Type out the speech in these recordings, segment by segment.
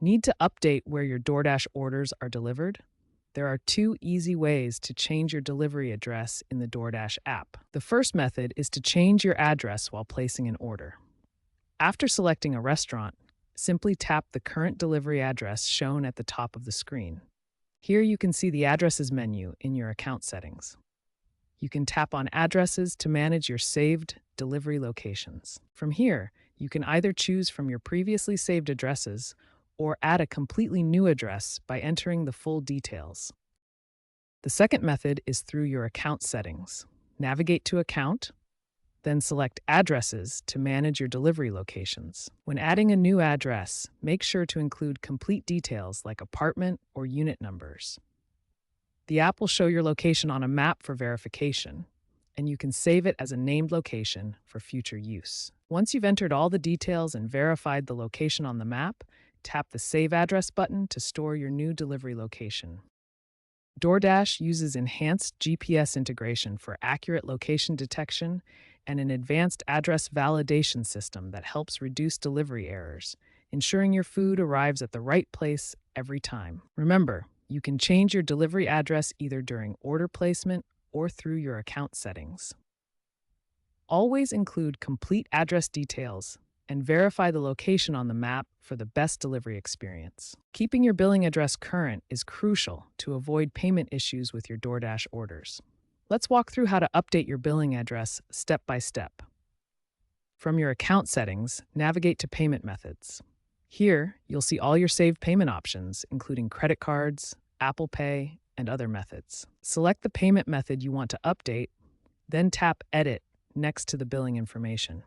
Need to update where your DoorDash orders are delivered? There are two easy ways to change your delivery address in the DoorDash app. The first method is to change your address while placing an order. After selecting a restaurant, simply tap the current delivery address shown at the top of the screen. Here you can see the addresses menu in your account settings. You can tap on addresses to manage your saved delivery locations. From here, you can either choose from your previously saved addresses or add a completely new address by entering the full details. The second method is through your account settings. Navigate to Account, then select Addresses to manage your delivery locations. When adding a new address, make sure to include complete details like apartment or unit numbers. The app will show your location on a map for verification, and you can save it as a named location for future use. Once you've entered all the details and verified the location on the map, tap the Save Address button to store your new delivery location. DoorDash uses enhanced GPS integration for accurate location detection and an advanced address validation system that helps reduce delivery errors, ensuring your food arrives at the right place every time. Remember, you can change your delivery address either during order placement or through your account settings. Always include complete address details and verify the location on the map for the best delivery experience. Keeping your billing address current is crucial to avoid payment issues with your DoorDash orders. Let's walk through how to update your billing address step by step. From your account settings, navigate to Payment Methods. Here, you'll see all your saved payment options, including credit cards, Apple Pay, and other methods. Select the payment method you want to update, then tap Edit next to the billing information.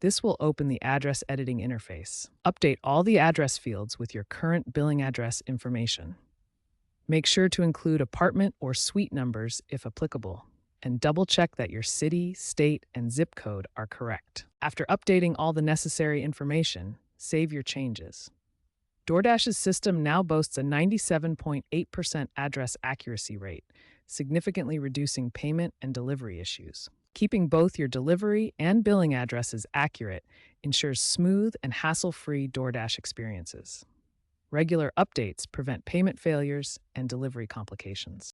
This will open the address editing interface. Update all the address fields with your current billing address information. Make sure to include apartment or suite numbers if applicable, and double-check that your city, state, and zip code are correct. After updating all the necessary information, save your changes. DoorDash's system now boasts a 97.8% address accuracy rate, significantly reducing payment and delivery issues. Keeping both your delivery and billing addresses accurate ensures smooth and hassle-free DoorDash experiences. Regular updates prevent payment failures and delivery complications.